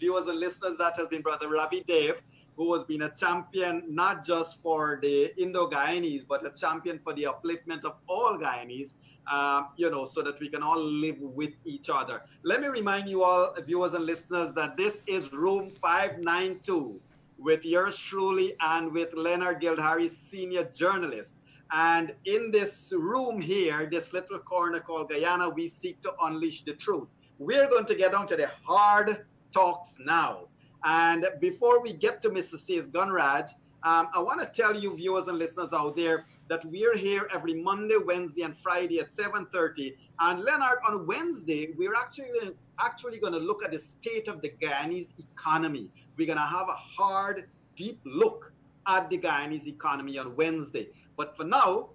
viewers and listeners, that has been Brother Ravi Dev, who has been a champion not just for the Indo-Guyanese, but a champion for the upliftment of all Guyanese, so that we can all live with each other. Let me remind you all, viewers and listeners, that this is Room 592 with yours truly and with Leonard Gildharie, senior journalist. And in this room here, this little corner called Guyana, we seek to unleash the truth. We're going to get down to the hard talks now. And before we get to Mr. Sase Gunraj, I want to tell you, viewers and listeners out there, that we're here every Monday, Wednesday, and Friday at 7:30. And Leonard, on Wednesday, we're actually going to look at the state of the Guyanese economy. We're going to have a hard, deep look at the Guyanese economy on Wednesday. But for now,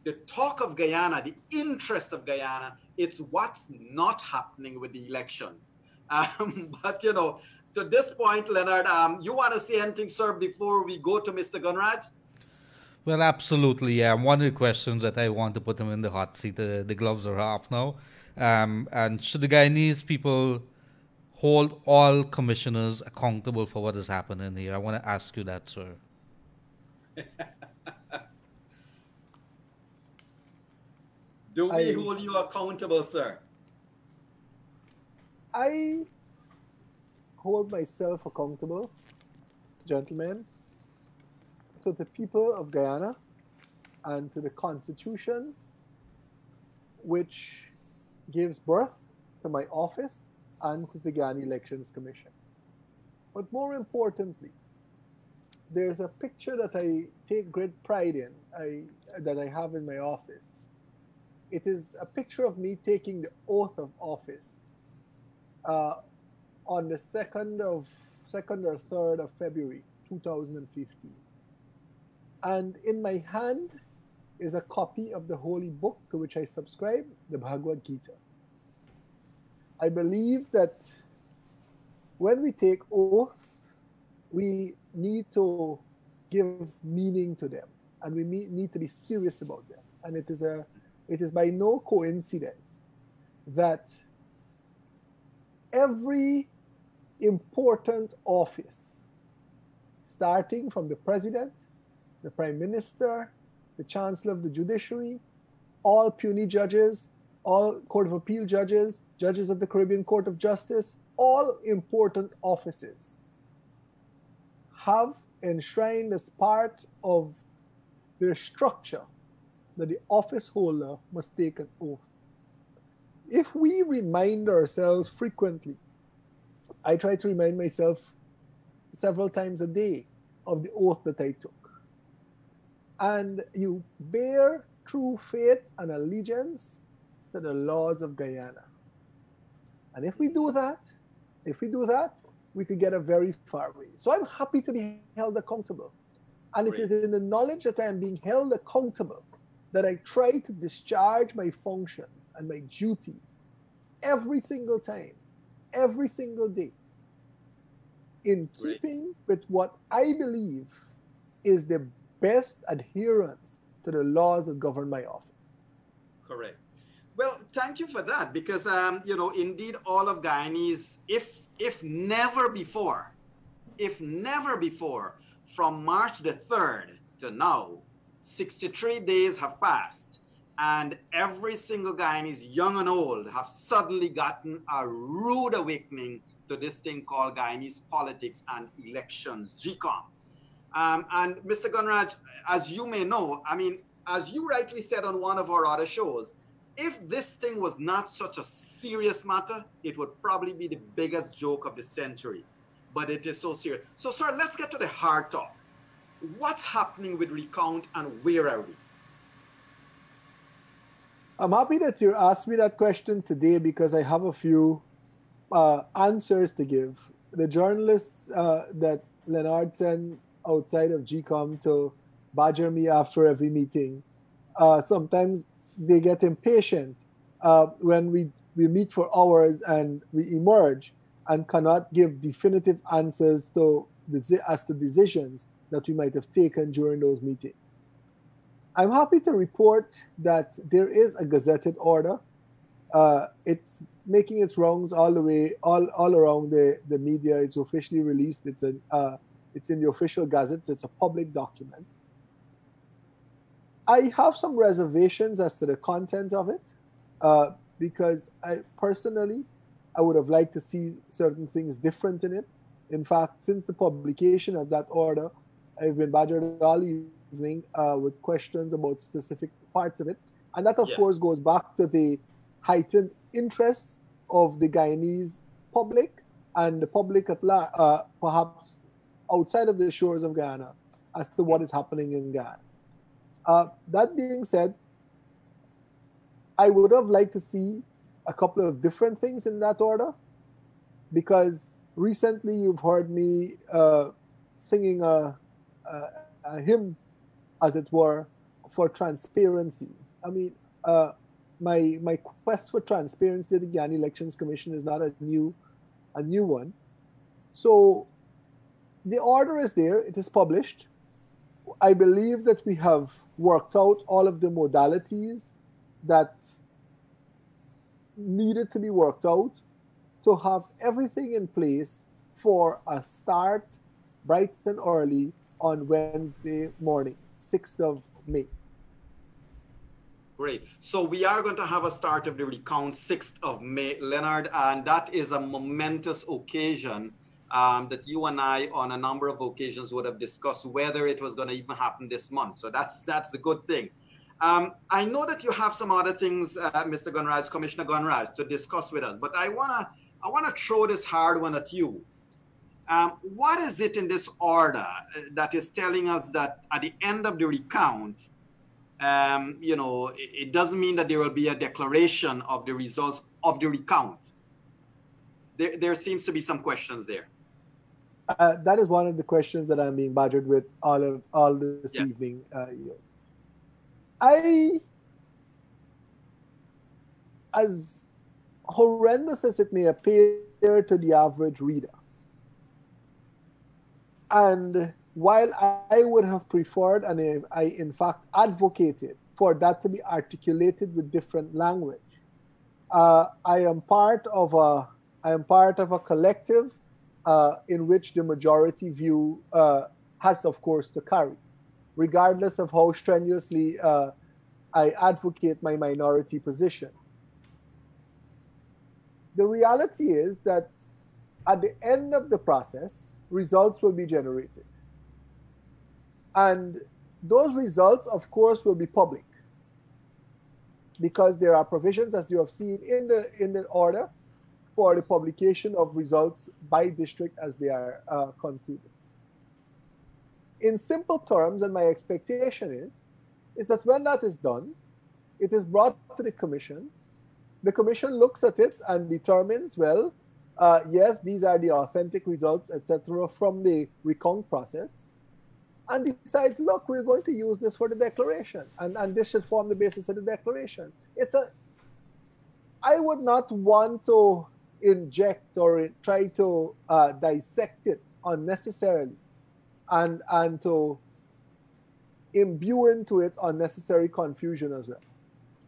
the talk of Guyana, the interest of Guyana, it's what's not happening with the elections. But, to this point, Leonard, you want to say anything, sir, before we go to Mr. Gunraj? Well, absolutely. Yeah. One of the questions that I want to put him in the hot seat, the gloves are off now. And should the Guyanese people hold all commissioners accountable for what is happening here? I want to ask you that, sir. Do we hold you accountable, sir? I hold myself accountable, gentlemen, to the people of Guyana and to the Constitution, which gives birth to my office and to the Guyana Elections Commission. But more importantly, there's a picture that I take great pride in, that I have in my office. It is a picture of me taking the oath of office on the 2nd or 3rd of February 2015. And in my hand is a copy of the holy book to which I subscribe, the Bhagavad Gita. I believe that when we take oaths, we need to give meaning to them, and we need to be serious about them. And it is by no coincidence that every important office, starting from the president, the prime minister, the chancellor of the judiciary, all puisne judges, all Court of Appeal judges, judges of the Caribbean Court of Justice, all important offices have enshrined as part of their structure that the office holder must take an oath. If we remind ourselves frequently, I try to remind myself several times a day of the oath that I took. And you bear true faith and allegiance to the laws of Guyana. And if we do that, we could get a very far way. So I'm happy to be held accountable. And it is in the knowledge that I am being held accountable that I try to discharge my functions and my duties every single time, every single day, in keeping with what I believe is the best adherence to the laws that govern my office. Correct. Well, thank you for that, because, indeed, all of Guyanese, if never before, from March the 3rd to now, 63 days have passed, and every single Guyanese, young and old, have suddenly gotten a rude awakening to this thing called Guyanese politics and elections, GECOM. And Mr. Gunraj, as you may know, as you rightly said on one of our other shows, if this thing was not such a serious matter, it would probably be the biggest joke of the century. But it is so serious. So, sir, let's get to the hard talk. What's happening with recount and where are we? I'm happy that you asked me that question today because I have a few answers to give. The journalists that Leonard sends outside of GECOM to badger me after every meeting, sometimes they get impatient when we meet for hours and we emerge and cannot give definitive answers as to decisions that we might have taken during those meetings. I'm happy to report that there is a gazetted order It's making its rounds all the way, all around the media. It's officially released. It's in the official gazettes. It's a public document. I have some reservations as to the content of it, because I would have liked to see certain things different in it. In fact, since the publication of that order, I've been badgered all evening with questions about specific parts of it. And that, of course, goes back to the heightened interests of the Guyanese public and the public at large, perhaps outside of the shores of Guyana, as to what is happening in Guyana. That being said, I would have liked to see a couple of different things in that order, because recently you've heard me singing a hymn, as it were, for transparency. I mean, my quest for transparency at the Guyana Elections Commission is not a new one. So the order is there. It is published. I believe that we have worked out all of the modalities that needed to be worked out to have everything in place for a start bright and early on Wednesday morning, 6th of May. Great. So we are going to have a start of the recount 6th of May, Leonard, and that is a momentous occasion that you and I on a number of occasions would have discussed whether it was going to even happen this month. So that's the good thing. I know that you have some other things, Mr. Gunraj, Commissioner Gunraj, to discuss with us, but I wanna throw this hard one at you. What is it in this order that is telling us that at the end of the recount, it doesn't mean that there will be a declaration of the results of the recount? There seems to be some questions there. That is one of the questions that I'm being badgered with all this evening. As horrendous as it may appear to the average reader, and while I would have preferred, and I in fact advocated for that to be articulated with different language, I am part of a collective in which the majority view has, of course, to carry, regardless of how strenuously I advocate my minority position. The reality is that at the end of the process, results will be generated. And those results, of course, will be public, because there are provisions, as you have seen in the order, for the publication of results by district as they are concluded. In simple terms, and my expectation is that when that is done, it is brought to the commission. The commission looks at it and determines, well, yes, these are the authentic results, etc., from the recount process, and decides, look, we're going to use this for the declaration, and this should form the basis of the declaration. I would not want to inject or try to dissect it unnecessarily and to imbue into it unnecessary confusion as well.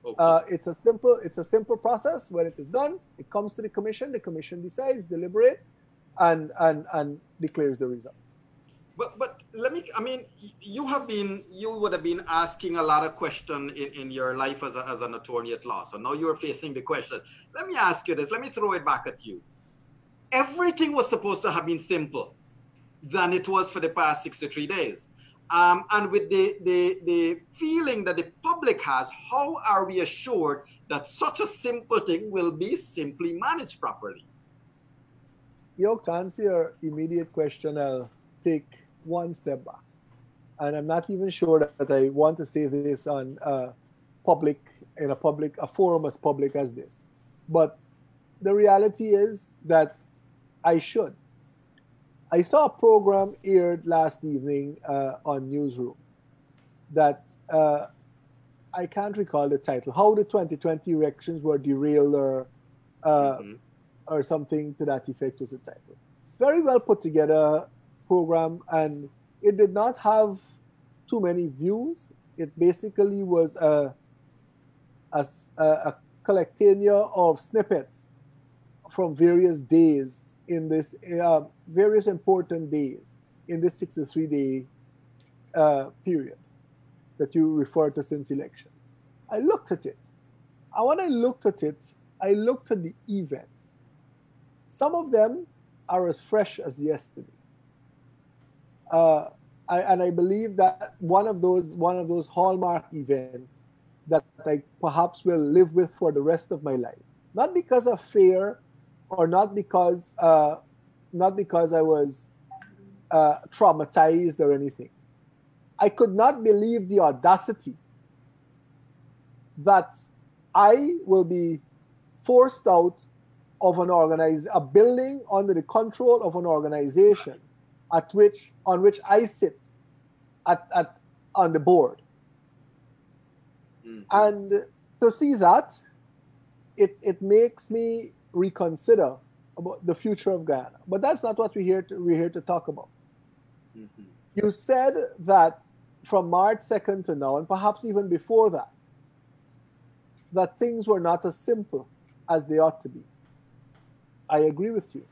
Okay. It's a simple process. When it is done, it comes to the commission decides, deliberates, and declares the results. But you would have been asking a lot of questions in your life as an attorney at law. So now you're facing the question. Let me ask you this. Let me throw it back at you. Everything was supposed to have been simple than it was for the past 63 days. And with the feeling that the public has, how are we assured that such a simple thing will be simply managed properly? To answer your immediate question, I'll take one step back. And I'm not even sure that I want to say this on a forum as public as this. But the reality is that I should. I saw a program aired last evening on Newsroom that I can't recall the title, How the 2020 Elections Were Derailed, or something to that effect was the title. Very well put together program, and it did not have too many views. It basically was a collectania of snippets from various days in this, various important days in this 63-day period that you refer to since election. I looked at it. And when I looked at it, I looked at the events. Some of them are as fresh as yesterday. And I believe that one of those hallmark events that I perhaps will live with for the rest of my life, not because of fear, or not because I was traumatized or anything. I could not believe the audacity that I will be forced out of a building under the control of an organization on which I sit on the board. Mm-hmm. And to see that, it makes me reconsider about the future of Guyana. But that's not what we're here to talk about. Mm-hmm. You said that from March 2nd to now, and perhaps even before that things were not as simple as they ought to be. I agree with you,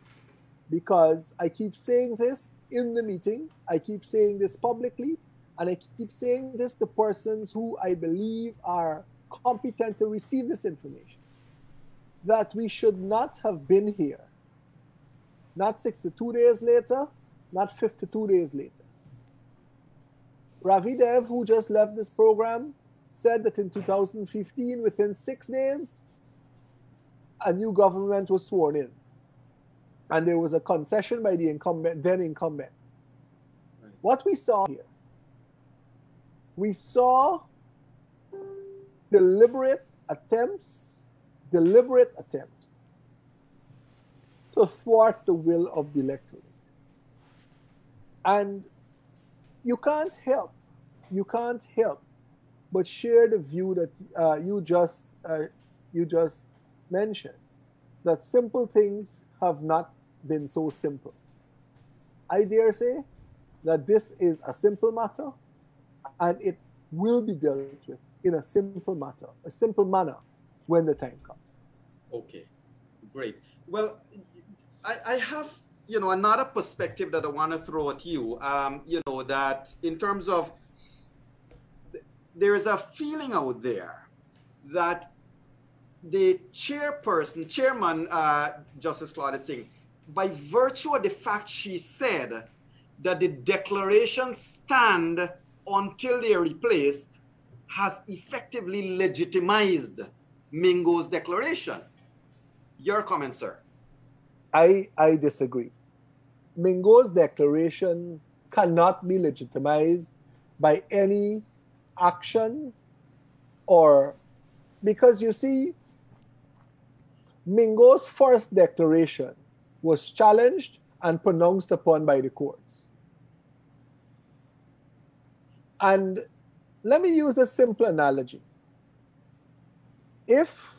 because I keep saying this in the meeting, I keep saying this publicly, and I keep saying this to persons who I believe are competent to receive this information, that we should not have been here, not 62 days later, not 52 days later. Ravi Dev, who just left this program, said that in 2015, within 6 days, a new government was sworn in. And there was a concession by the then incumbent. Right. What we saw here, we saw deliberate attempts to thwart the will of the electorate. And you can't help but share the view that you just mentioned, that simple things have not been so simple. I dare say that this is a simple matter, and it will be dealt with in a simple manner when the time comes. Okay, great. Well, I have another perspective that I want to throw at you. That in terms of, there is a feeling out there that the chairman, Justice Claudia Singh, by virtue of the fact she said that the declaration stand until they are replaced, has effectively legitimized Mingo's declaration. Your comment, sir? I disagree. Mingo's declarations cannot be legitimized by any actions, or because you see, Mingo's first declaration was challenged and pronounced upon by the courts. And let me use a simple analogy. If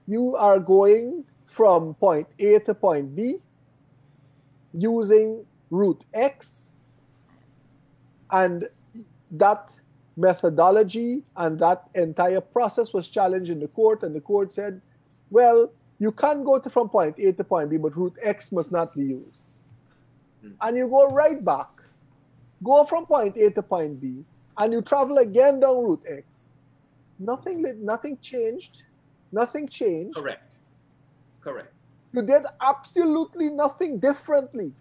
you are going from point A to point B using route X, and that methodology and that entire process was challenged in the court, and the court said, well, you can't go from point A to point B, but route X must not be used. And you go right back, go from point A to point B, and you travel again down route X. Nothing changed. Nothing changed. Correct. You did absolutely nothing differently.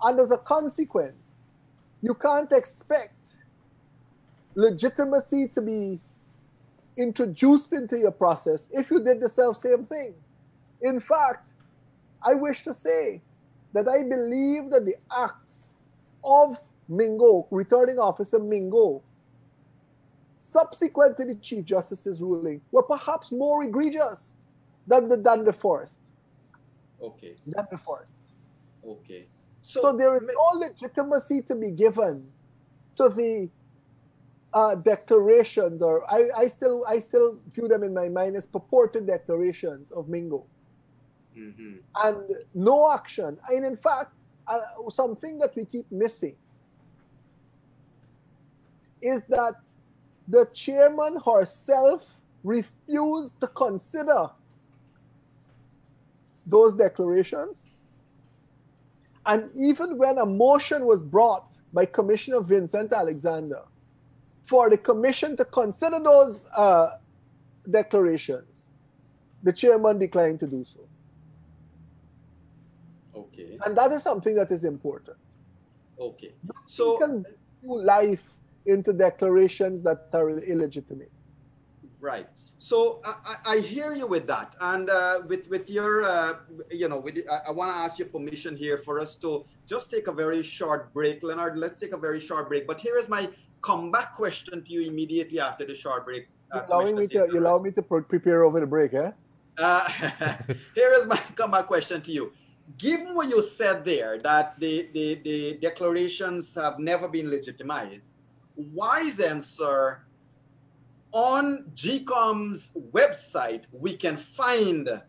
And as a consequence, you can't expect legitimacy to be introduced into your process if you did the same thing. In fact, I wish to say that I believe that the acts of Mingo, returning officer Mingo, subsequent to the Chief Justice's ruling, were perhaps more egregious than the first. Okay. Than the first. Okay. So there is no legitimacy to be given to the declarations, or I still view them in my mind as purported declarations of Mingo. Mm-hmm. And no action. And in fact, something that we keep missing is that the chairman herself refused to consider those declarations. And even when a motion was brought by Commissioner Vincent Alexander for the commission to consider those declarations, the chairman declined to do so. Okay. And that is something that is important. Okay. So you can do life into declarations that are illegitimate. Right. So I hear you with that, and with your, I want to ask your permission here for us to just take a very short break, Leonard. Let's take a very short break. But here is my comeback question to you immediately after the short break. You allow me to prepare over the break, eh? Here is my comeback question to you. Given what you said there, that the declarations have never been legitimized, why then, sir, on GECOM's website, we can find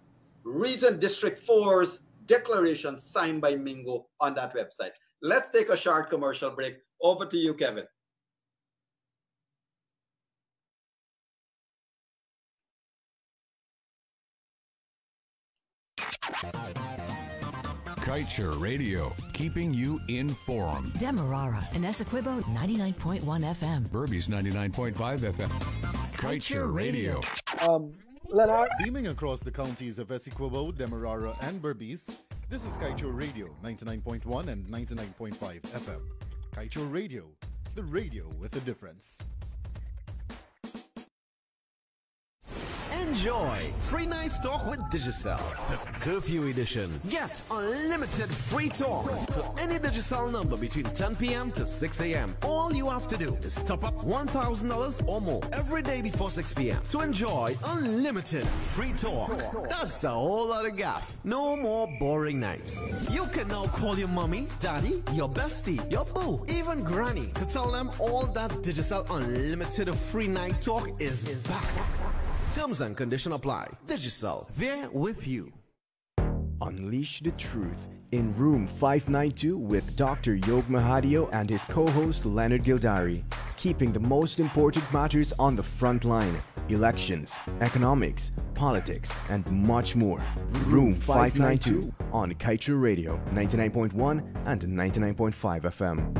Region District 4's declaration signed by Mingo on that website? Let's take a short commercial break. Over to you, Kevin. Culture Radio, keeping you informed. Demerara and Essequibo 99.1 FM. Berbice 99.5 FM. Culture Radio. Leonard? Beaming across the counties of Essequibo, Demerara, and Berbice, this is Culture Radio 99.1 and 99.5 FM. Culture Radio, the radio with a difference. Enjoy Free Night Talk with Digicel, the curfew edition. Get unlimited free talk to any Digicel number between 10 p.m. to 6 a.m. All you have to do is top up $1,000 or more every day before 6 p.m. to enjoy unlimited free talk. That's a whole lot of gaff. No more boring nights. You can now call your mommy, daddy, your bestie, your boo, even granny to tell them all that Digicel unlimited free night talk is back. Terms and conditions apply. Digicel, there with you. Unleash the truth in Room 592 with Dr. Yog Mahadeo and his co-host Leonard Gildharie, keeping the most important matters on the front line: elections, economics, politics, and much more. Room 592 on Culture Radio 99.1 and 99.5 FM.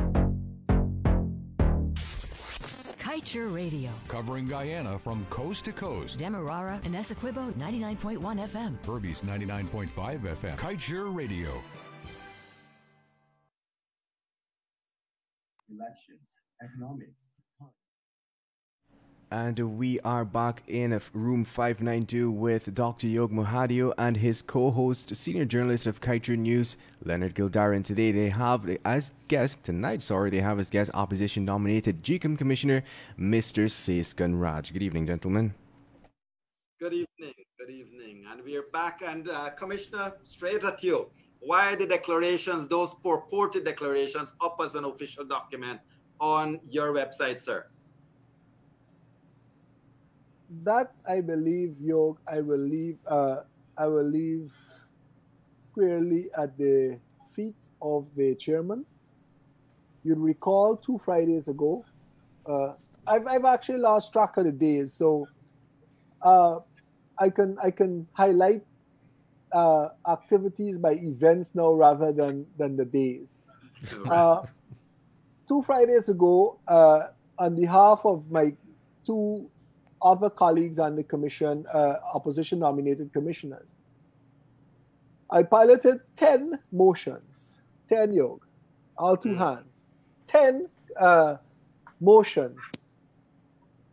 Culture Radio. Covering Guyana from coast to coast. Demerara and Essequibo 99.1 FM. Berbice 99.5 FM. Culture Radio. Elections, economics. And we are back in Room 592 with Dr. Yog Mahadeo and his co-host, senior journalist of Culture News, Leonard Gildharie. And today they have as guest, they have as guest opposition-nominated GECOM Commissioner, Mr. Sase Gunraj. Good evening, gentlemen. Good evening. And we are back. And Commissioner, straight at you. Why are the declarations, those purported declarations, up as an official document on your website, sir? That I believe, Yog, I will leave squarely at the feet of the chairman. You'll recall 2 Fridays ago, I've actually lost track of the days, so I can highlight activities by events now rather than the days. 2 Fridays ago, on behalf of my 2 other colleagues on the commission, opposition-nominated commissioners, I piloted 10 motions, 10 Yog, all 2 hands, 10 motions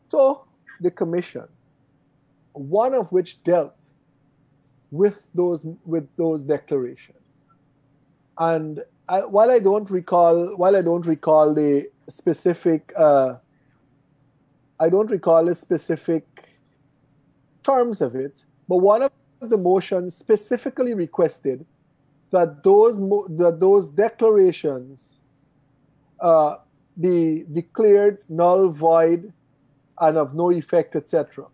to the commission, one of which dealt with those declarations. And while I don't recall the specific terms of it, but one of the motions specifically requested that those declarations be declared null, void, and of no effect, etc.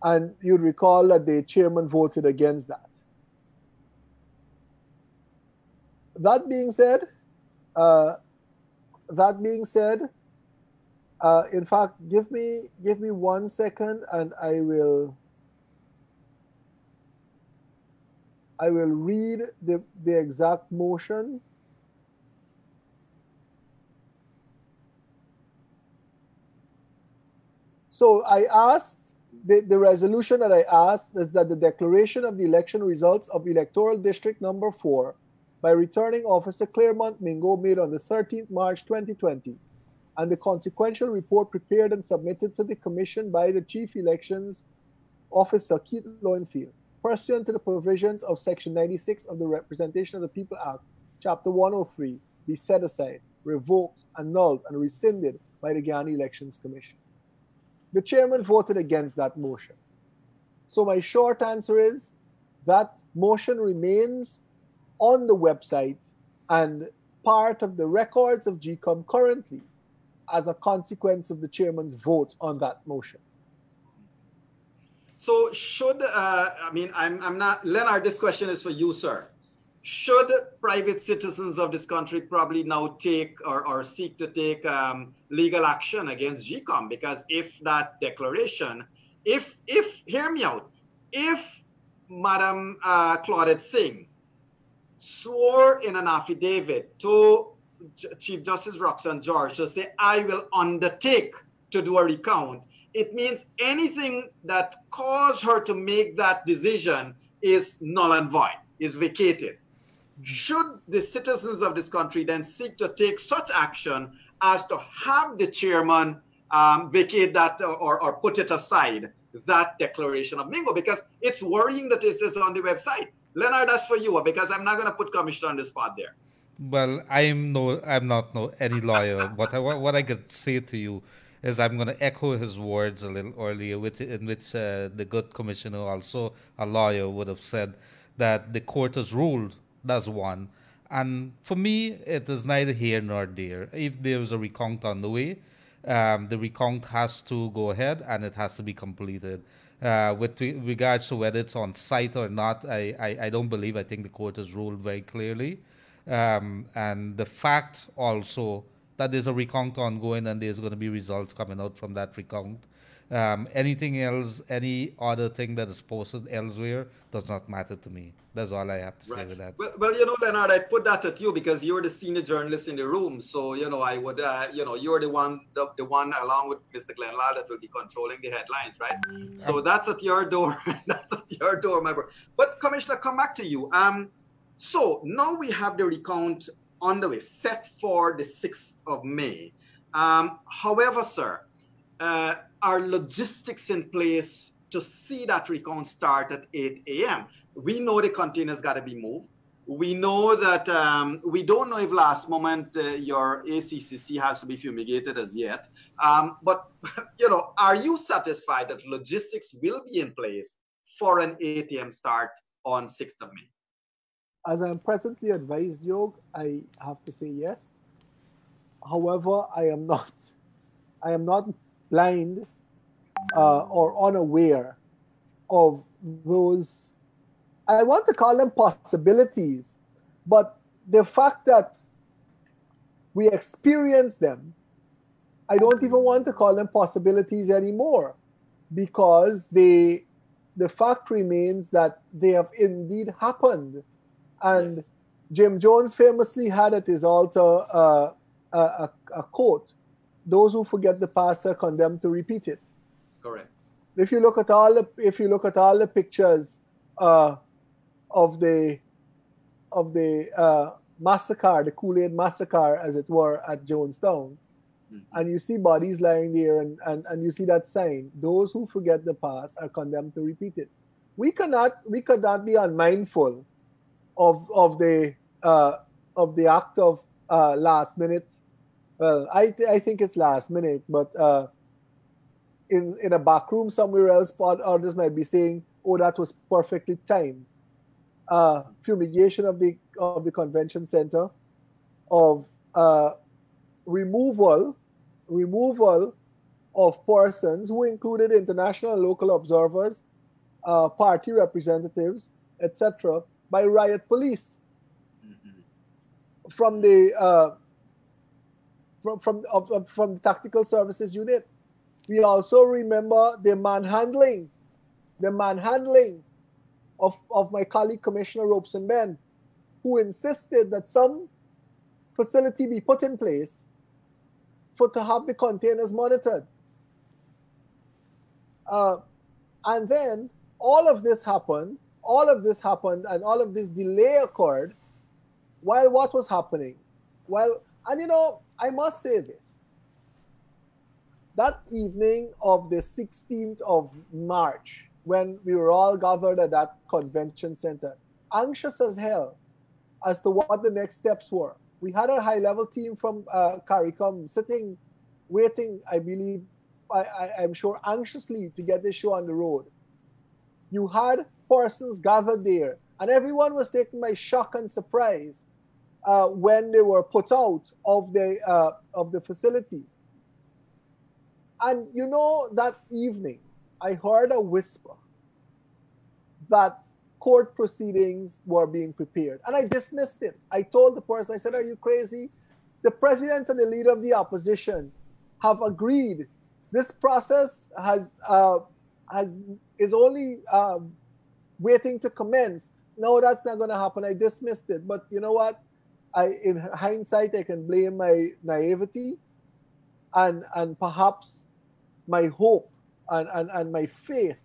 And you'd recall that the chairman voted against that. That being said, In fact, give me 1 second, and I will read the exact motion. So I asked, the resolution that I asked is that the declaration of the election results of electoral district number 4 by returning officer Claremont Mingo made on the 13th March 2020, and the consequential report prepared and submitted to the commission by the chief elections officer Keith Lowenfield, pursuant to the provisions of Section 96 of the Representation of the People Act, Chapter 103, be set aside, revoked, annulled, and rescinded by the Guyana Elections Commission. The chairman voted against that motion. So my short answer is that motion remains on the website and part of the records of GECOM currently as a consequence of the chairman's vote on that motion. So should, I'm not, Leonard, this question is for you, sir. Should private citizens of this country probably now take or seek to take legal action against GECOM? Because if that declaration, if hear me out, if Madam Claudette Singh swore in an affidavit to Chief Justice Roxanne George to say, I will undertake to do a recount, it means anything that caused her to make that decision is null and void, is vacated. Should the citizens of this country then seek to take such action as to have the chairman vacate that or put it aside, that declaration of Mingo? Because it's worrying that it's just on the website. Leonard, that's for you, because I'm not going to put Commissioner on the spot there. Well, I'm not any lawyer, but what I could say to you is I'm going to echo his words a little earlier, in which the good commissioner, also a lawyer, would have said that the court has ruled. That's one. And for me, it is neither here nor there. If there is a recount on the way, the recount has to go ahead and it has to be completed. With regards to whether it's on site or not, I don't believe. I think the court has ruled very clearly. And the fact also that there's a recount ongoing and there's going to be results coming out from that recount. Anything else, any other thing that is posted elsewhere does not matter to me. That's all I have to say with that. Well, Leonard, I put that at you because you're the senior journalist in the room. So, I would, you're the one along with Mr. Glenlad that will be controlling the headlines, right? So that's at your door. That's at your door, my brother. But Commissioner, come back to you. So now we have the recount on the way, set for the 6th of May. However, sir, are logistics in place to see that recount start at 8 a.m.? We know the containers got to be moved. We know that we don't know if last moment your ACCC has to be fumigated as yet. But, are you satisfied that logistics will be in place for an 8 a.m. start on 6th of May? As I'm presently advised, Yog, I have to say yes. However, I am not blind or unaware of those, I want to call them possibilities, but the fact that we experience them, I don't even want to call them possibilities anymore, because the fact remains that they have indeed happened. And yes. Jim Jones famously had at his altar a quote: "Those who forget the past are condemned to repeat it." Correct. If you look at all the pictures of the massacre, the Kool-Aid massacre, as it were, at Jonestown, and you see bodies lying there, and you see that sign: "Those who forget the past are condemned to repeat it." We could not be unmindful of the act of last minute. Well, I think it's last minute, but in a back room somewhere else, others might be saying, "Oh, that was perfectly timed." Fumigation of the convention center, of removal of persons who included international and local observers, party representatives, etc., by riot police. From the from the Tactical Services Unit. We also remember the manhandling of my colleague Commissioner Robeson Ben, who insisted that some facility be put in place to have the containers monitored. And then all of this happened, and all of this delay occurred while what was happening? And you know, I must say this. That evening of the 16th of March, when we were all gathered at that convention center, anxious as hell as to what the next steps were. We had a high-level team from CARICOM sitting, waiting, I believe, I'm sure, anxiously to get this show on the road. You had persons gathered there, and everyone was taken by shock and surprise when they were put out of the facility. And you know, that evening, I heard a whisper that court proceedings were being prepared. And I dismissed it. I told the person, I said, are you crazy? The president and the leader of the opposition have agreed. This process is only waiting to commence. No, that's not going to happen. I dismissed it. But you know what? In hindsight, I can blame my naivety and perhaps my hope and my faith.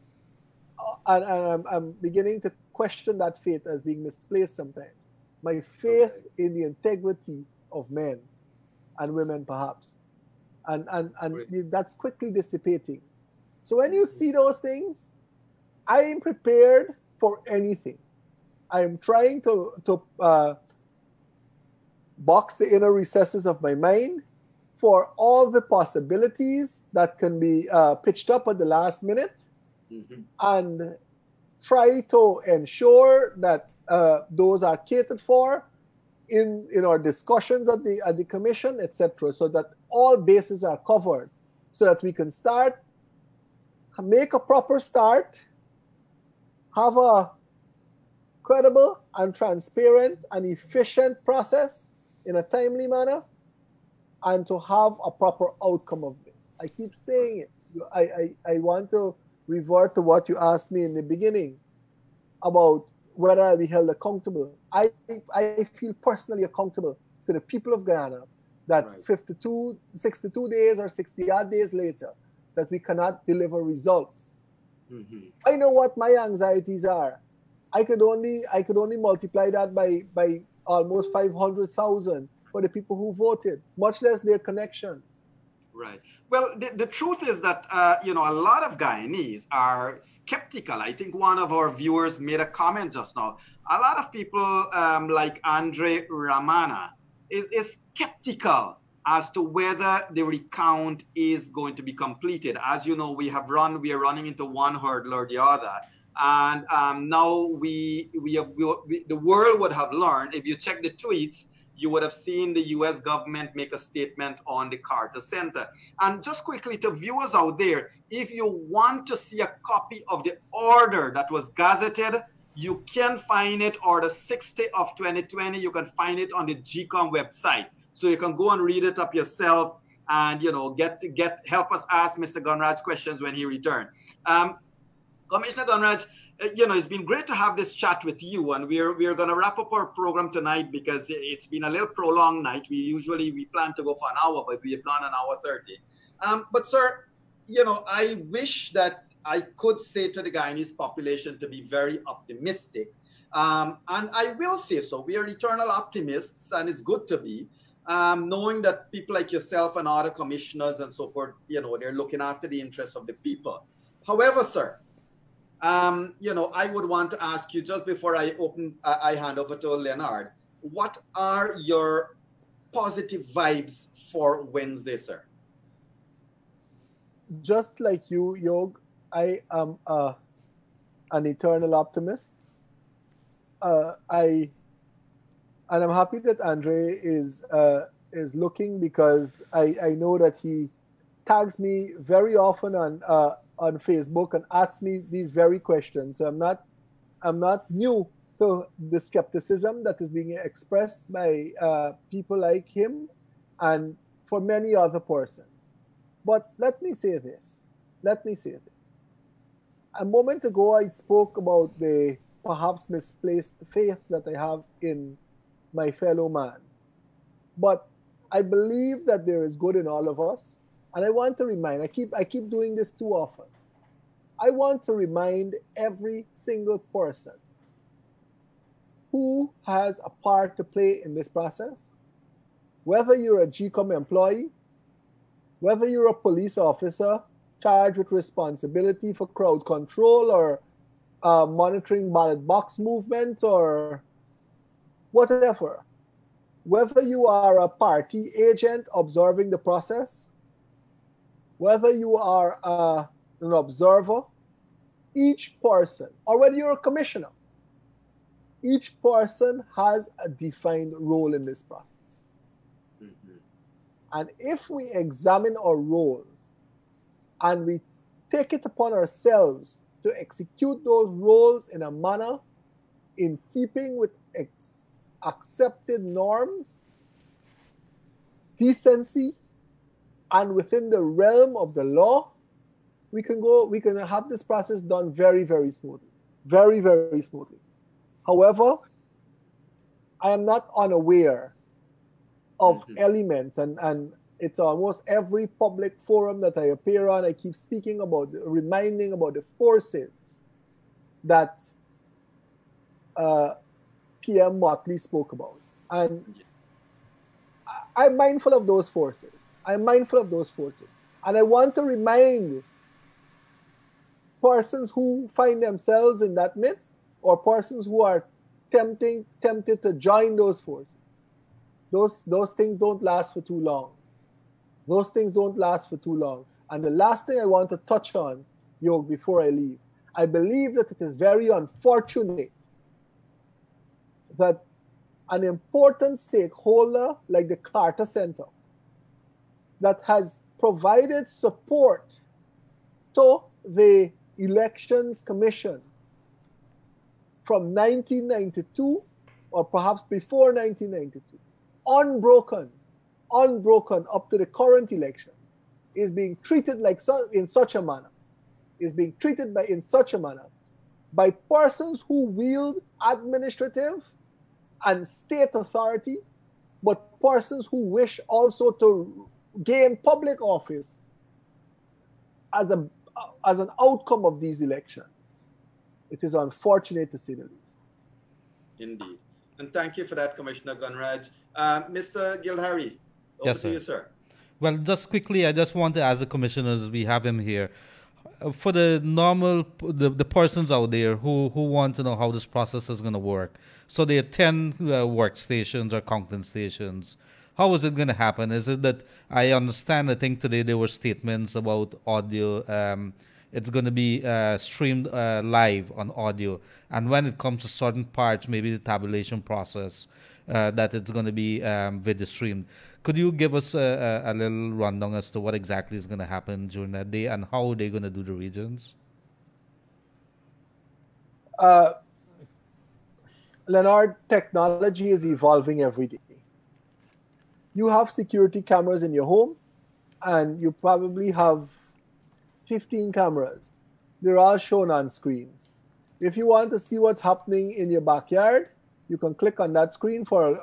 And I'm beginning to question that faith as being misplaced sometimes. My faith in the integrity of men and women, perhaps. And that's quickly dissipating. So when you see those things, I am prepared for anything. I am trying to box the inner recesses of my mind for all the possibilities that can be pitched up at the last minute, and try to ensure that those are catered for in our discussions at the commission, etc., so that all bases are covered, so that we can make a proper start, have a credible and transparent and efficient process in a timely manner, and to have a proper outcome of this. I keep saying it. I want to revert to what you asked me in the beginning about whether I'll be held accountable. I feel personally accountable to the people of Guyana that 62 days or 60-odd days later, that we cannot deliver results. I know what my anxieties are. I could only multiply that by almost 500,000 for the people who voted, much less their connections. Right. Well, the truth is that, a lot of Guyanese are skeptical. I think one of our viewers made a comment just now. A lot of people like Andre Ramana is skeptical as to whether the recount is going to be completed. As you know, we are running into one hurdle or the other. And now the world would have learned, if you check the tweets, you would have seen the U.S. government make a statement on the Carter Center. And just quickly to viewers out there, if you want to see a copy of the order that was gazetted, you can find it, Order 60 of 2020. You can find it on the GECOM website. So you can go and read it up yourself and, help us ask Mr. Gunraj questions when he returns. Commissioner Gunraj, it's been great to have this chat with you, and we're going to wrap up our program tonight because it's been a little prolonged night. We plan to go for an hour, but we have done an hour 30. But sir, I wish that I could say to the Guyanese population to be very optimistic, and I will say so. We are eternal optimists, and it's good to be, knowing that people like yourself and other commissioners and so forth, they're looking after the interests of the people. However, sir, I would want to ask you, just before I hand over to Leonard, what are your positive vibes for Wednesday, sir? Just like you, Yog, I am an eternal optimist. And I'm happy that Andre is looking, because I know that he tags me very often on Facebook and asks me these very questions. So I'm not new to the skepticism that is being expressed by people like him, and for many other persons. But let me say this. A moment ago, I spoke about the perhaps misplaced faith that I have in my fellow man. But I believe that there is good in all of us. And I want to remind, I keep doing this too often. I want to remind every single person who has a part to play in this process, whether you're a GECOM employee, whether you're a police officer charged with responsibility for crowd control or monitoring ballot box movement or whatever, whether you are a party agent observing the process, whether you are an observer, each person, or whether you're a commissioner, each person has a defined role in this process. Mm-hmm. And if we examine our roles and we take it upon ourselves to execute those roles in a manner in keeping with accepted norms, decency, and within the realm of the law, we can have this process done very, very smoothly. Very, very smoothly. However, I am not unaware of elements, and it's almost every public forum that I appear on, I keep speaking about, reminding about the forces that PM Motley spoke about. And I'm mindful of those forces. And I want to remind persons who find themselves in that midst, or persons who are tempted to join those forces. Those things don't last for too long. And the last thing I want to touch on, Yog, before I leave, I believe that it is very unfortunate that an important stakeholder like the Carter Center that has provided support to the Elections Commission from 1992 or perhaps before 1992, unbroken up to the current election, is being treated in such a manner by persons who wield administrative and state authority, but persons who wish also to gain public office as an outcome of these elections. It is unfortunate to say the least. Indeed. And thank you for that, Commissioner Gunraj. Mr. Gildharie, over to you, sir. Well, just quickly, I just want to ask the commissioners, we have him here, for the the persons out there who want to know how this process is going to work. So there are 10 workstations or counting stations. How is it going to happen? Is it that, I understand, I think today there were statements about audio. It's going to be streamed live on audio. And when it comes to certain parts, maybe the tabulation process, that it's going to be video streamed. Could you give us a little rundown as to what exactly is going to happen during that day and how they're going to do the regions? Leonard, technology is evolving every day. You have security cameras in your home, and you probably have 15 cameras. They're all shown on screens. If you want to see what's happening in your backyard, you can click on that screen for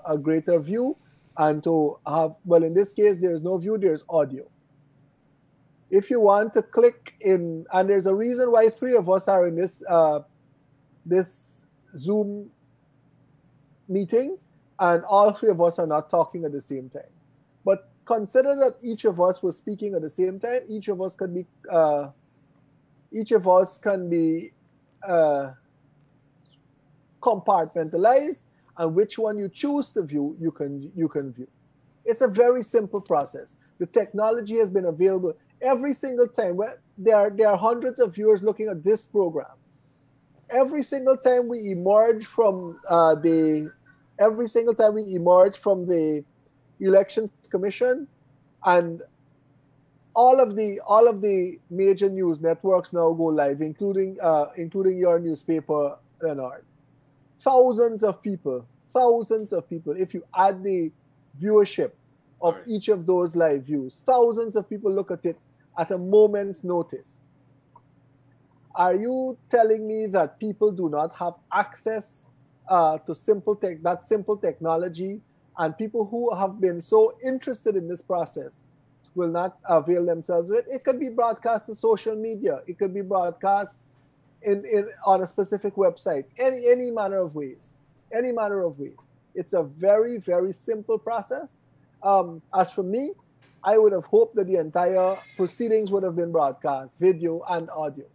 a greater view, and to have, well, in this case, there's no view, there's audio. If you want to click in, and there's a reason why 3 of us are in this Zoom meeting, and all 3 of us are not talking at the same time. But consider that each of us was speaking at the same time. Each of us can be compartmentalized, and which one you choose to view, you can view. It's a very simple process. The technology has been available every single time. There are hundreds of viewers looking at this program. Every single time we emerge from the Elections Commission, and all of the major news networks now go live, including your newspaper, Leonard. Thousands of people. If you add the viewership of each of those live views. Thousands of people look at it at a moment's notice. Are you telling me that people do not have access to simple technology, and people who have been so interested in this process will not avail themselves of it? It could be broadcast to social media. It could be broadcast on a specific website. Any manner of ways. Any manner of ways. It's a very, very simple process. As for me, I would have hoped that the entire proceedings would have been broadcast, video and audio.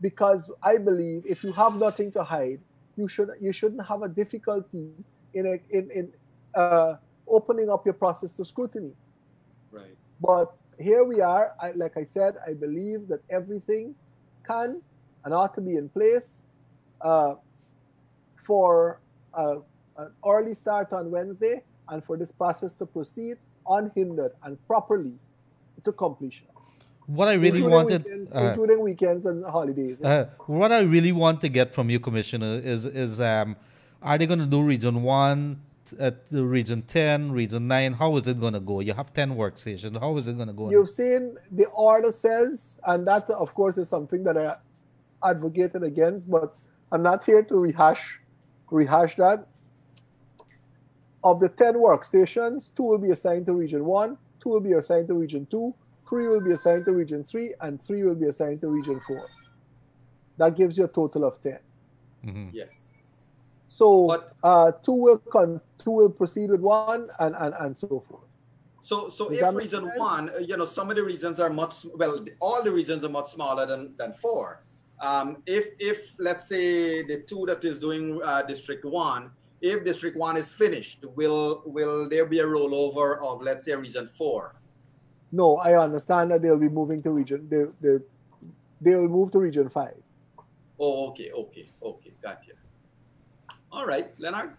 Because I believe if you have nothing to hide, you shouldn't have a difficulty in opening up your process to scrutiny. Right. But here we are. Like I said, I believe that everything can and ought to be in place for an early start on Wednesday, and for this process to proceed unhindered and properly to completion. What I really wanted, including weekends and holidays. What I really want to get from you, Commissioner, is are they going to do Region 1, Region 10, Region 9? How is it going to go? You have 10 workstations. How is it going to go? You've seen the order says, and that, of course, is something that I advocated against, but I'm not here to rehash that. Of the 10 workstations, 2 will be assigned to Region 1, 2 will be assigned to Region 2, 3 will be assigned to Region 3, and 3 will be assigned to Region 4. That gives you a total of 10. Mm-hmm. Yes. So 2 will proceed with 1 and so forth. So if Region 1, some of the regions are all the regions are much smaller than 4. If let's say the 2 that is doing District 1, if District 1 is finished, will there be a rollover of, let's say, Region 4? No, I understand that they'll be moving to they'll move to Region 5. Oh, okay, gotcha. All right, Leonard?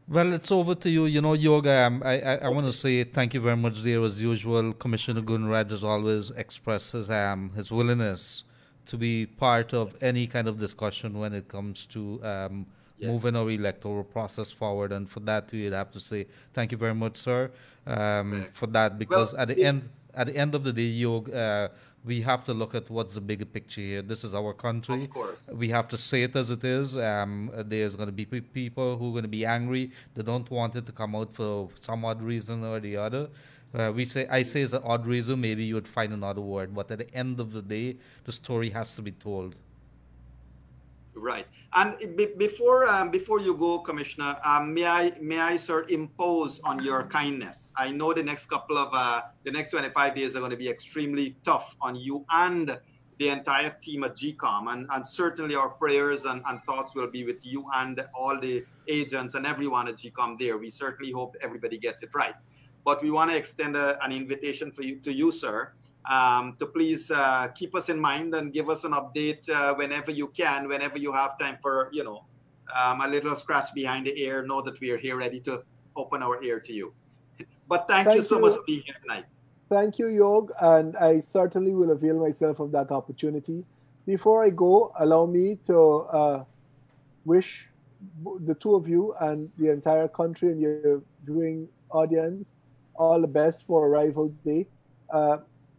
Well, it's over to you. Yoga, I want to say thank you very much there. As usual, Commissioner Gunraj has always expressed his willingness to be part of any kind of discussion when it comes to moving our electoral process forward. And for that, we'd have to say thank you very much, sir, for that. Because at the end of the day, Yog, we have to look at what's the bigger picture here. This is our country. Of course. We have to say it as it is. There's going to be people who are going to be angry. They don't want it to come out for some odd reason or the other. I say it's an odd reason. Maybe you would find another word. But at the end of the day, the story has to be told. Right. And before you go, Commissioner, may I, sir, impose on your kindness? I know the next 25 days are going to be extremely tough on you and the entire team at GECOM, and certainly our prayers and thoughts will be with you and all the agents and everyone at GECOM there. We certainly hope everybody gets it right. But we want to extend an invitation to you, sir, to please keep us in mind and give us an update whenever you can, whenever you have time for, a little scratch behind the ear. Know that we are here ready to open our ear to you. But thank you so much for being here tonight. Thank you, Yog, and I certainly will avail myself of that opportunity. Before I go, allow me to wish the two of you and the entire country and your viewing audience all the best for Arrival Day.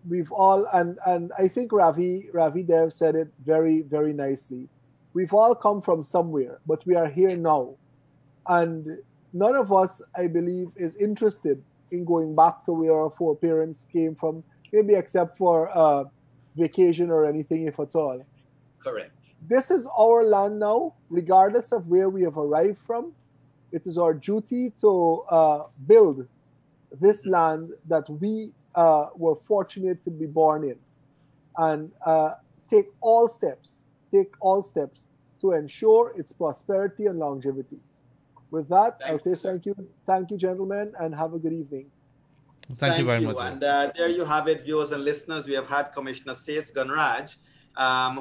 We've all, and I think Ravi Dev said it very, very nicely. We've all come from somewhere, but we are here now. And none of us, I believe, is interested in going back to where our foreparents came from, maybe except for vacation or anything, if at all. Correct. This is our land now, regardless of where we have arrived from. It is our duty to build this land that we were fortunate to be born in, and take all steps to ensure its prosperity and longevity. With that, I'll say thank you, gentlemen, and have a good evening. Thank you very much. And there you have it, viewers and listeners. We have had Commissioner Sase Gunraj,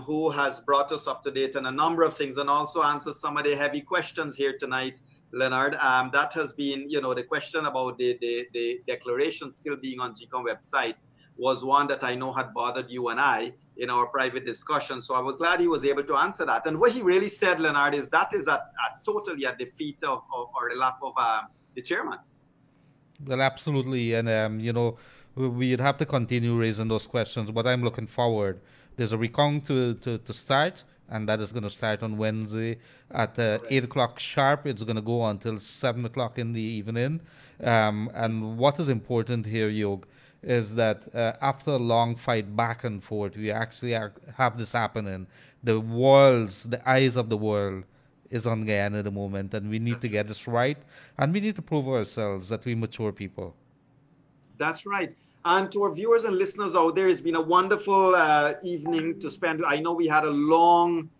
who has brought us up to date on a number of things and also answered some of the heavy questions here tonight, Leonard. That has been, the question about the declaration still being on GECOM website was one that I know had bothered you and I in our private discussion. So I was glad he was able to answer that. And what he really said, Leonard, is that is totally at the feet of or the lap of the chairman. Well, absolutely, and we'd have to continue raising those questions. But I'm looking forward. There's a recount to start, and that is going to start on Wednesday at 8 o'clock sharp. It's going to go until 7 o'clock in the evening. And what is important here, Yog, is that after a long fight back and forth, we actually have this happening. The eyes of the world is on Guyana at the moment, and we need to get this right, and we need to prove ourselves that we mature people. That's right. And to our viewers and listeners out there, it's been a wonderful evening to spend. I know we had a long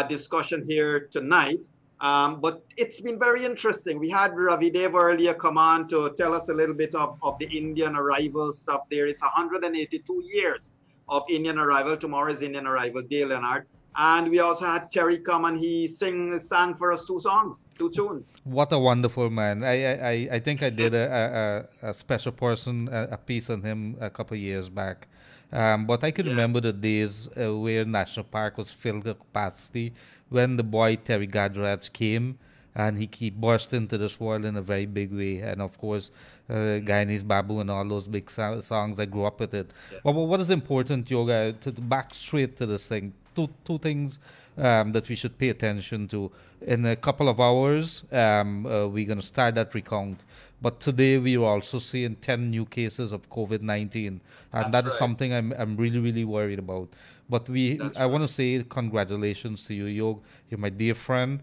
discussion here tonight, but it's been very interesting. We had Ravi Dev earlier come on to tell us a little bit of the Indian arrival stuff there. It's 182 years of Indian arrival. Tomorrow is Indian arrival day, Leonard. And we also had Terry come and he sang for us two tunes. What a wonderful man. I think I did a special person, a piece on him a couple of years back. But I can remember the days where National Park was filled to capacity when the boy Terry Gunraj came, and he burst into this world in a very big way. And of course, Guyanese Babu and all those big songs, I grew up with it. Yeah. But what is important, Yoga, to back straight to this thing, two things that we should pay attention to. In a couple of hours, we're going to start that recount. But today we are also seeing 10 new cases of COVID-19, and that is something I'm really, really worried about. But I want to say congratulations to you, Yog. You're my dear friend.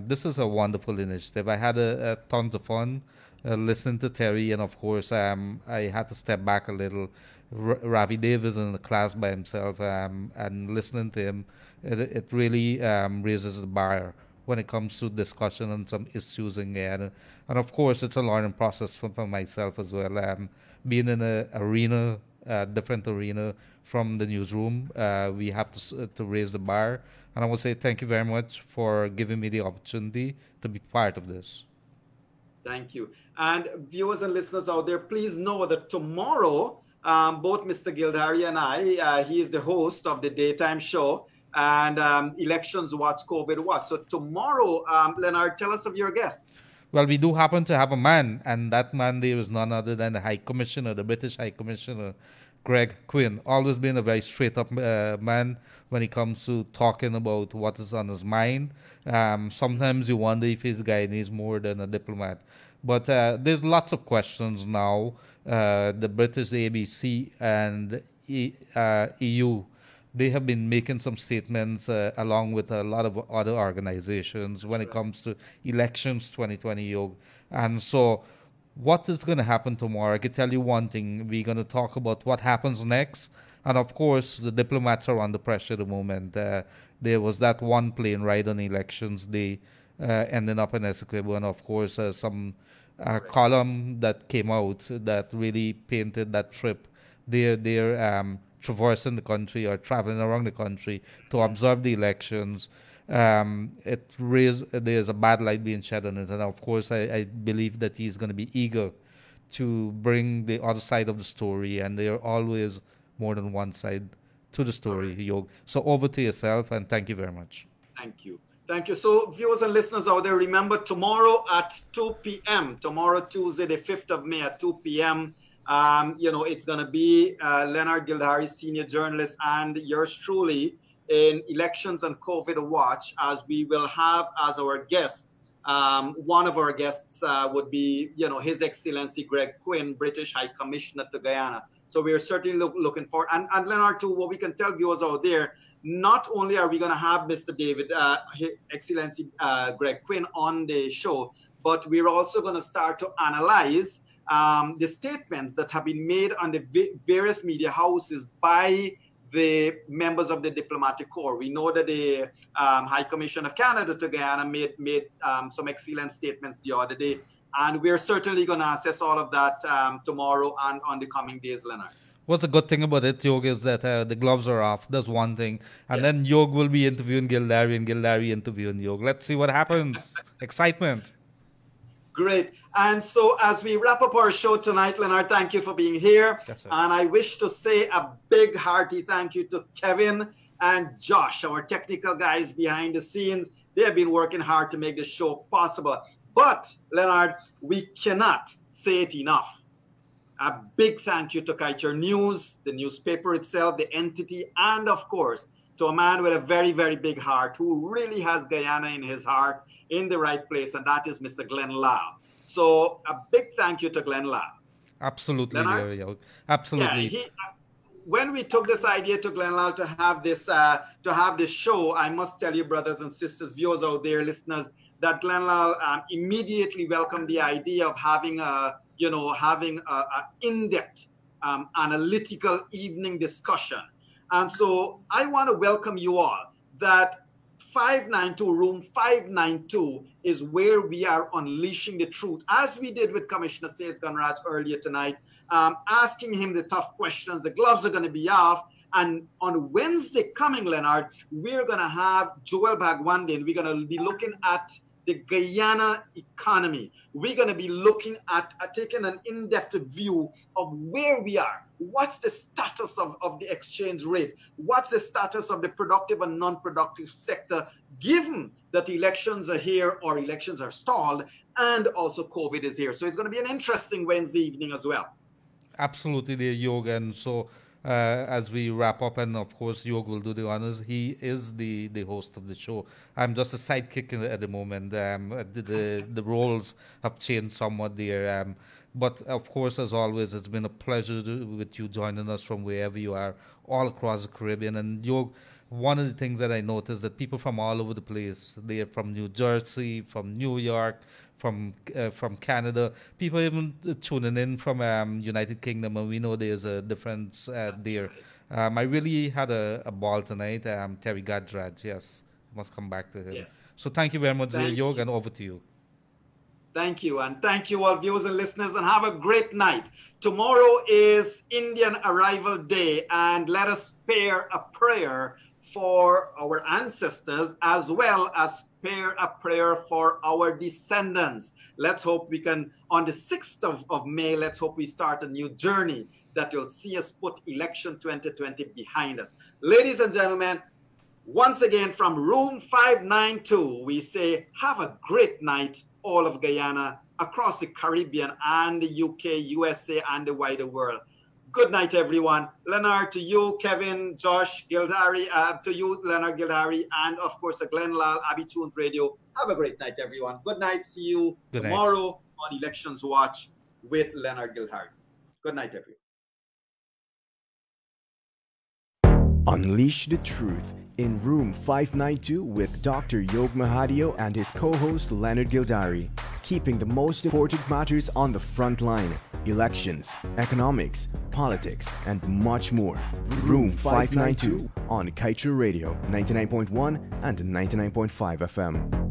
This is a wonderful initiative. I had a tons of fun listening to Terry, and of course, I had to step back a little. Ravi Dev is in the class by himself, and listening to him, it really raises the bar when it comes to discussion on some issues in Guyana. And of course, it's a learning process for myself as well. Being in a different arena from the newsroom, we have to raise the bar. And I will say thank you very much for giving me the opportunity to be part of this. Thank you. And viewers and listeners out there, please know that tomorrow, both Mr. Gildharie and I, he is the host of the daytime show, and Elections Watch, COVID Watch. So tomorrow, Leonard, tell us of your guest. Well, we do happen to have a man, and that man there is none other than the High Commissioner, the British High Commissioner, Greg Quinn. Always been a very straight-up man when it comes to talking about what is on his mind. Sometimes you wonder if he's Guyanese more than a diplomat. But there's lots of questions now. The British ABC and EU, they have been making some statements along with a lot of other organizations when it comes to elections 2020, Yog. And so what is going to happen tomorrow? I can tell you one thing. We're going to talk about what happens next. And of course, the diplomats are under pressure at the moment. There was that one plane ride on elections day ending up in Essequibo. And of course, some column that came out that really painted that trip. They're traversing the country or traveling around the country to observe the elections. There's a bad light being shed on it, and of course I believe that he's going to be eager to bring the other side of the story, and there are always more than one side to the story, Yog. So over to yourself, and thank you very much. Thank you. Thank you. So viewers and listeners out there, remember tomorrow at 2 p.m., tomorrow Tuesday the 5th of May at 2 p.m., it's going to be Leonard Gildharie, senior journalist, and yours truly in Elections and COVID Watch, as we will have as our guest, one of our guests would be, His Excellency Greg Quinn, British High Commissioner to Guyana. So we are certainly looking forward. And Leonard, too, what we can tell viewers out there, not only are we going to have Mr. David, His Excellency Greg Quinn on the show, but we're also going to start to analyze the statements that have been made on the various media houses by the members of the diplomatic corps. We know that the High Commission of Canada to Guyana made some excellent statements the other day, and we're certainly going to assess all of that tomorrow and on the coming days, Leonard. What's a good thing about it, Yog, is that the gloves are off. That's one thing. And then Yog will be interviewing Gildharie and Gildharie interviewing Yog. Let's see what happens. Excitement. Great. And so as we wrap up our show tonight, Leonard, thank you for being here. Yes, and I wish to say a big hearty thank you to Kevin and Josh, our technical guys behind the scenes. They have been working hard to make the show possible. But, Leonard, we cannot say it enough. A big thank you to Kaiser News, the newspaper itself, the entity, and of course, to a man with a very, very big heart who really has Guyana in his heart in the right place, and that is Mr. Glenn Lal. So a big thank you to Glenn Lal. Absolutely, Leonard? Absolutely. Yeah, when we took this idea to Glenn Lal to have this show, I must tell you, brothers and sisters, viewers out there, listeners, that Glenn Lal immediately welcomed the idea of having a in-depth analytical evening discussion. And so I want to welcome you all that 592, room 592 is where we are unleashing the truth, as we did with Commissioner Sase Gunraj earlier tonight, asking him the tough questions. The gloves are going to be off. And on Wednesday coming, Leonard, we're going to have Joel Bagwande, and we're going to be looking at the Guyana economy. We're going to be looking at taking an in-depth view of where we are. What's the status of the exchange rate? What's the status of the productive and non-productive sector, given that elections are here or elections are stalled, and also COVID is here. So it's going to be an interesting Wednesday evening as well. Absolutely, there, Yog. And so as we wrap up, and of course Yog will do the honors, he is the host of the show. I'm just a sidekick at the moment. The roles have changed somewhat there. But of course, as always, it's been a pleasure with you joining us from wherever you are, all across the Caribbean. And Yog, one of the things that I noticed that people from all over the place, they're from New Jersey, from New York, from Canada, people even tuning in from United Kingdom, and we know there's a difference there. I really had a ball tonight. Terry Gunraj, yes, must come back to him. Yes. So thank you very much, Yog, and over to you. Thank you. And thank you all viewers and listeners, and have a great night. Tomorrow is Indian Arrival Day, and let us spare a prayer for our ancestors, as well as spare a prayer for our descendants. Let's hope we can, on the 6th of May, let's hope we start a new journey that will see us put election 2020 behind us. Ladies and gentlemen, once again from room 592, we say have a great night, all of Guyana, across the Caribbean and the UK, USA, and the wider world. Good night, everyone. Leonard, to you, Kevin, Josh, Gildharie, to you, Leonard, Gildharie, and of course, Glenn Lal, Abbey Tunes Radio. Have a great night, everyone. Good night. See you tomorrow on Elections Watch with Leonard Gildharie. Good night, everyone. Unleash the truth in room 592 with Dr. Yog Mahadeo and his co-host Leonard Gildharie, keeping the most important matters on the front line: elections, economics, politics, and much more. Room 592 on Kaiser Radio 99.1 and 99.5 FM.